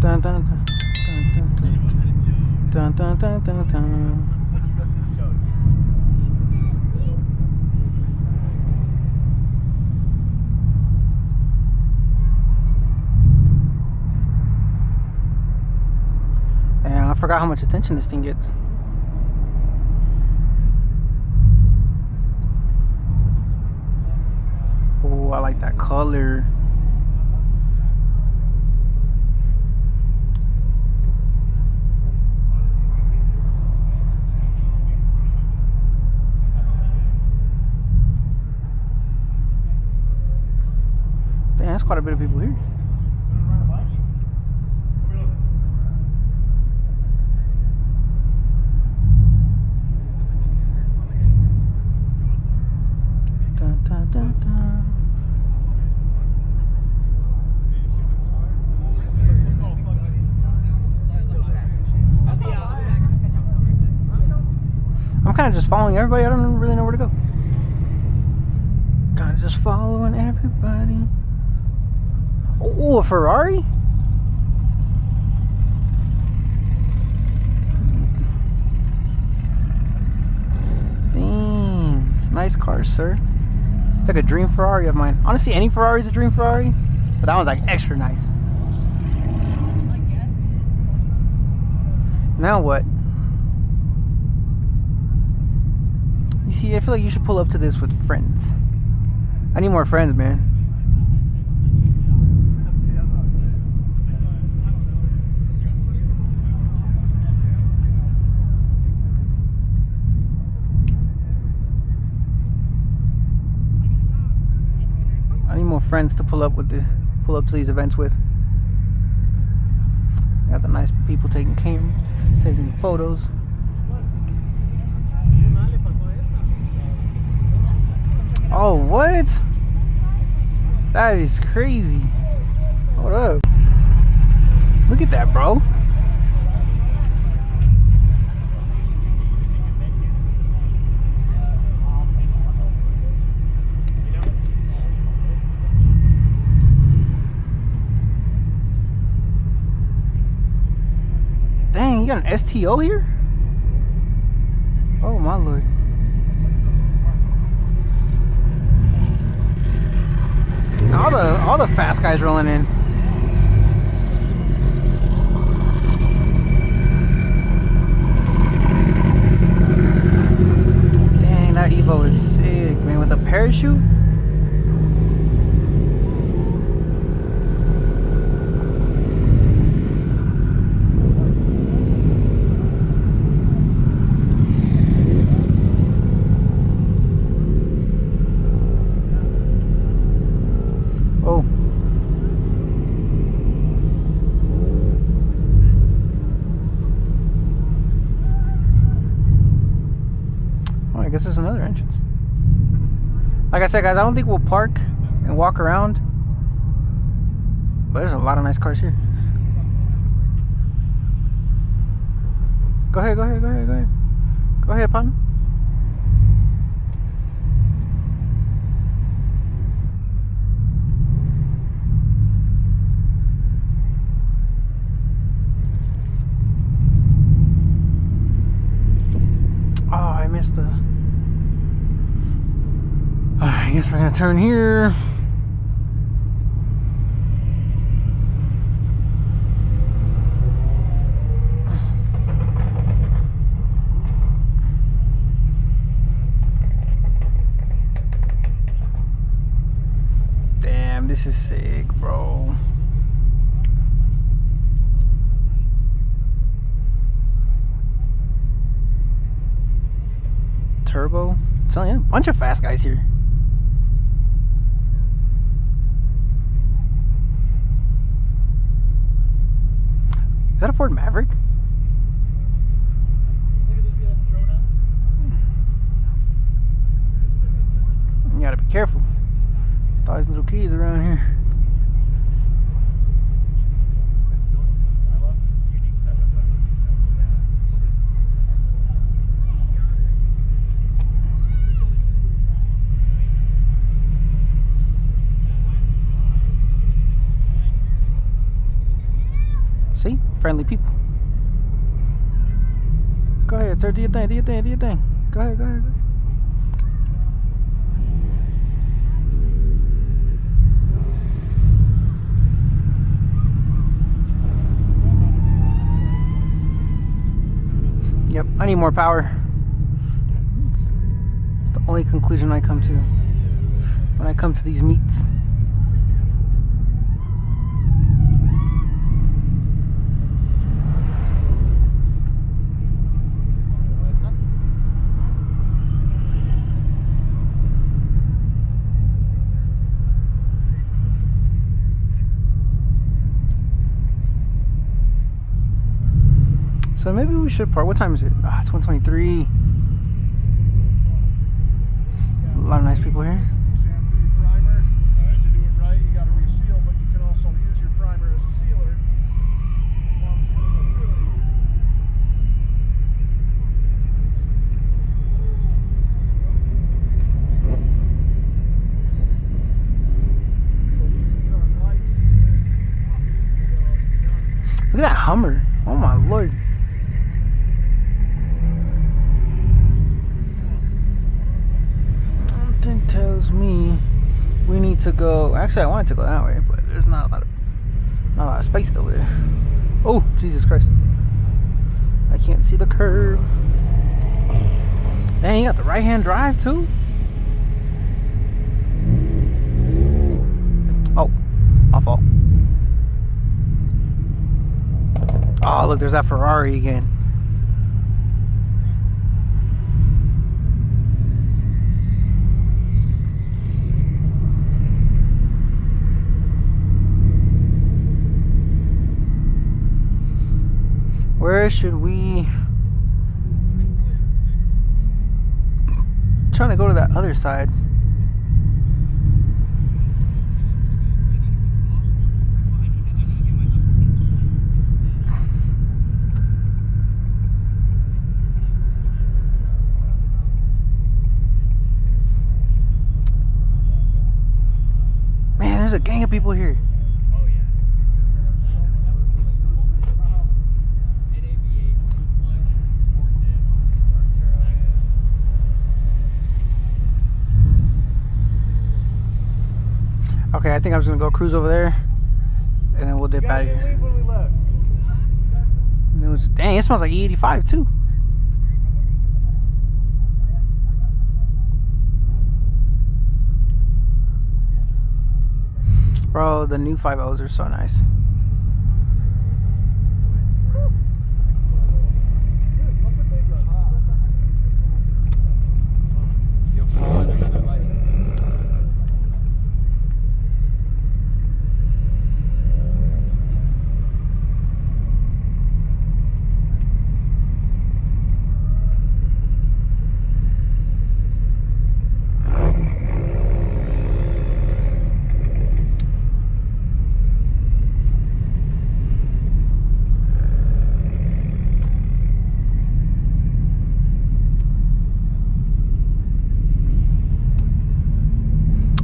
Dun, dun, dun, dun, dun, dun, dun, dun. And I forgot how much attention this thing gets. Oh, I like that color. Damn, that's quite a bit of people here. Dun, dun, dun, dun. I'm kind of just following everybody. I don't really know where to go. Kind of just following everybody. Oh, a Ferrari? Dang. Nice car, sir. It's like a dream Ferrari of mine. Honestly, any Ferrari is a dream Ferrari, but that one's like extra nice. Now what? You see, I feel like you should pull up to this with friends. I need more friends, man. I need more friends to pull up to these events with. Got the nice people taking photos. Oh, what? That is crazy. Hold up. Look at that, bro. Dang, you got an STO here? Oh my lord. All the fast guys rolling in. Dang, that Evo is sick, man, with a parachute. I guess there's another entrance. Like I said, guys, I don't think we'll park and walk around, but there's a lot of nice cars here. Go ahead, partner. Oh, I missed the... I guess we're gonna turn here. Damn, this is sick, bro. Turbo. I'm telling you, a bunch of fast guys here. Is that a Ford Maverick? You gotta be careful. All these little kids around here. friendly people. Go ahead, sir. Do your thing. Do your thing. Do your thing. Go ahead. Go ahead. Go ahead. Yep, I need more power. It's the only conclusion I come to when I come to these meets. So maybe we should park. What time is it? It's 1:23. A lot of nice people here. Sand for your primer. To do it right, you got to reseal, but you can also use your primer as a sealer. As long as you don't go through it. So these seats are light. Look at that Hummer. Oh my lord. Something tells me we need to go. Actually, I wanted to go that way, but there's not a lot of space over there. Oh, Jesus Christ. I can't see the curb. Man, you got the right-hand drive too? Oh, my fault. Oh, look, there's that Ferrari again. Where should we? I'm trying to go to that other side. Man, there's a gang of people here. Okay, I think I was gonna go cruise over there, and then we'll dip out of here. When we left. And it was, dang, it smells like E85 too. Bro, the new 5.0s are so nice.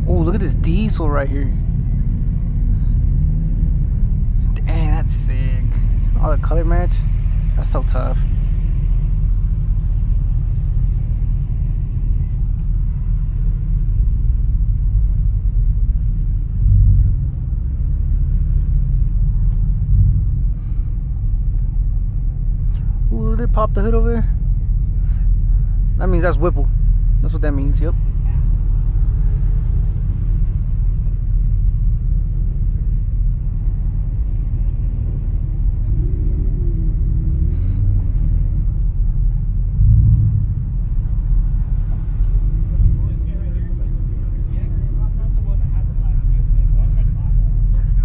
Look at this diesel right here. Dang, that's sick. All the color match. That's so tough. Ooh, they popped the hood over there. That means that's Whipple. That's what that means, yep.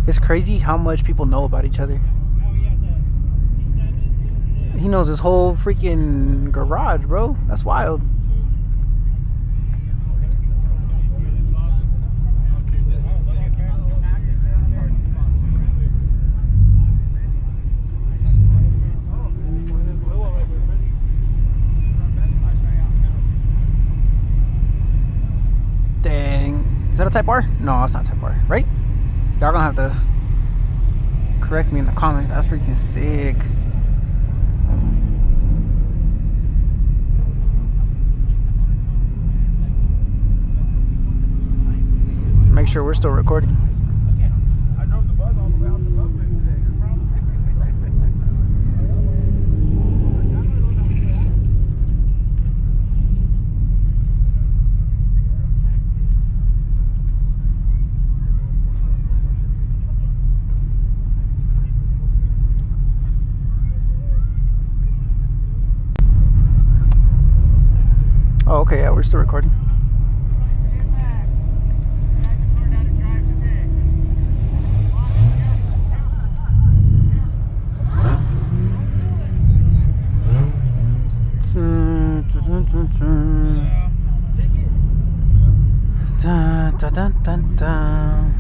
It's crazy how much people know about each other. He knows his whole freaking garage, bro. That's wild. Dang. Is that a Type R? No, it's not Type R, right? Y'all gonna have to correct me in the comments. That's freaking sick. Make sure we're still recording. I drove the bug all the way out to Loveland today. Oh, okay, yeah, we're still recording. Dun, dun, dun, dun, dun.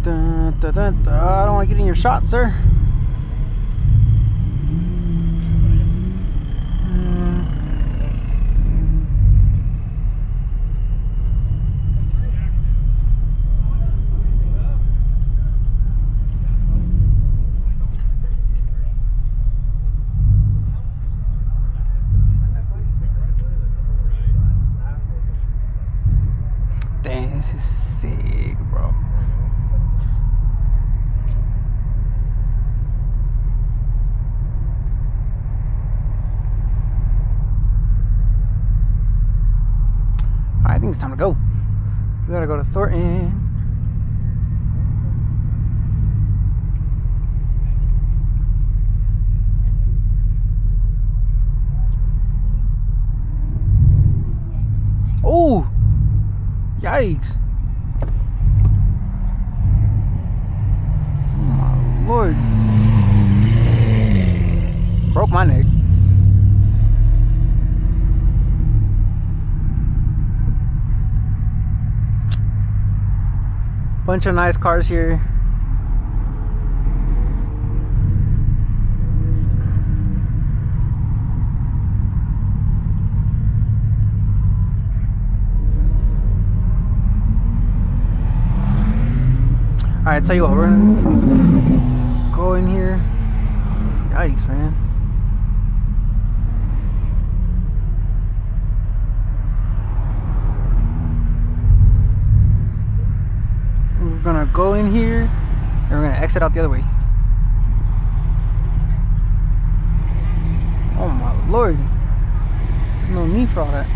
Dun, dun, dun, dun. I don't want to get in your shot, sir. Dang, this is sick, bro. I think it's time to go. We gotta go to Thornton. Oh! Yikes. Oh my lord. Broke my neck. Bunch of nice cars here. Alright, tell you what, we're gonna go in here. Yikes, man. We're gonna go in here and we're gonna exit out the other way. Oh my lord. No need for all that.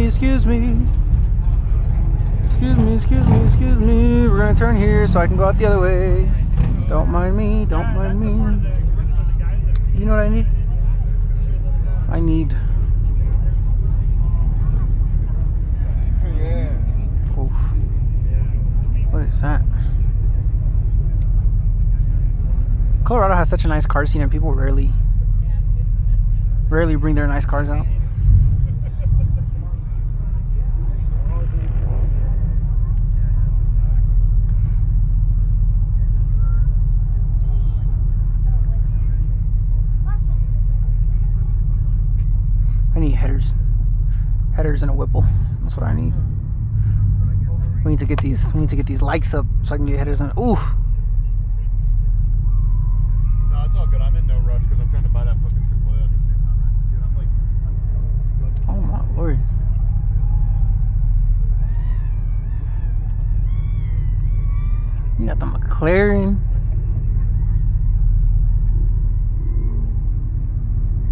Excuse me. We're gonna turn here so I can go out the other way. Don't mind me. You know what I need? I need. Oof. What is that? Colorado has such a nice car scene and people rarely bring their nice cars out. I need headers and a Whipple. That's what I need. We need to get these likes up so I can get headers and oof. No, it's all good. I'm in no rush because I'm trying to buy that fucking Sequoia at the same time. Dude, I'm like, oh my lord. You got the McLaren.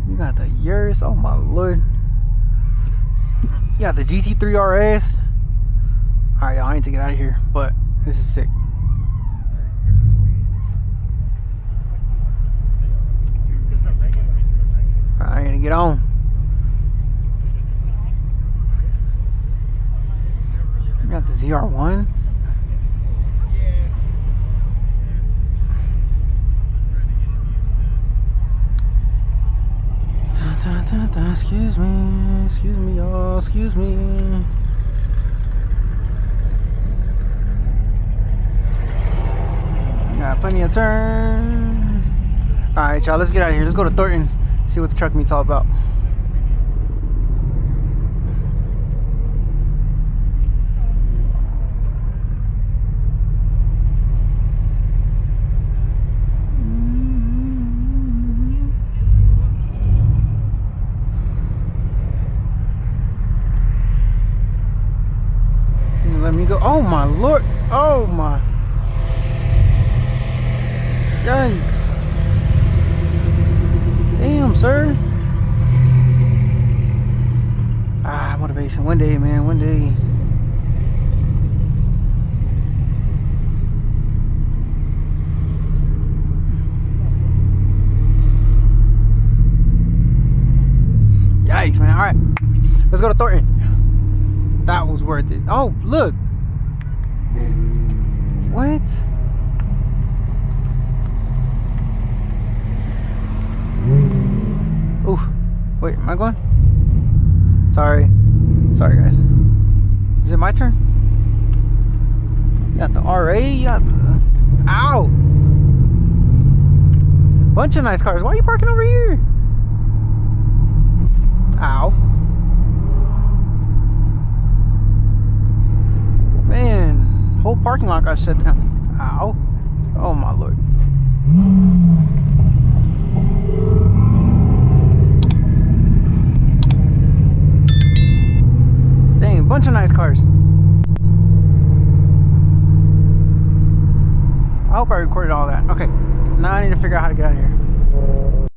You got the Urus. Oh my lord. You got the GT3 RS. Alright, I need to get out of here, but this is sick. Alright. to get on. We got the ZR1. Excuse me, y'all, excuse me. Got plenty of turn. Alright, y'all, let's get out of here. Let's go to Thornton, see what the truck meet's all about. Let me go. Oh my lord. Oh my. Yikes. Damn, sir. Ah, motivation. One day, man. One day. Yikes, man. All right. Let's go to Thornton. That was worth it. Oh, look. What? Oof. Wait, am I going? Sorry. Sorry, guys. Is it my turn? You got the RA. You got the... Ow! Bunch of nice cars. Why are you parking over here? Ow. Man, whole parking lot got shut down. Ow. Oh my lord. Dang, bunch of nice cars. I hope I recorded all that. Okay, now I need to figure out how to get out of here.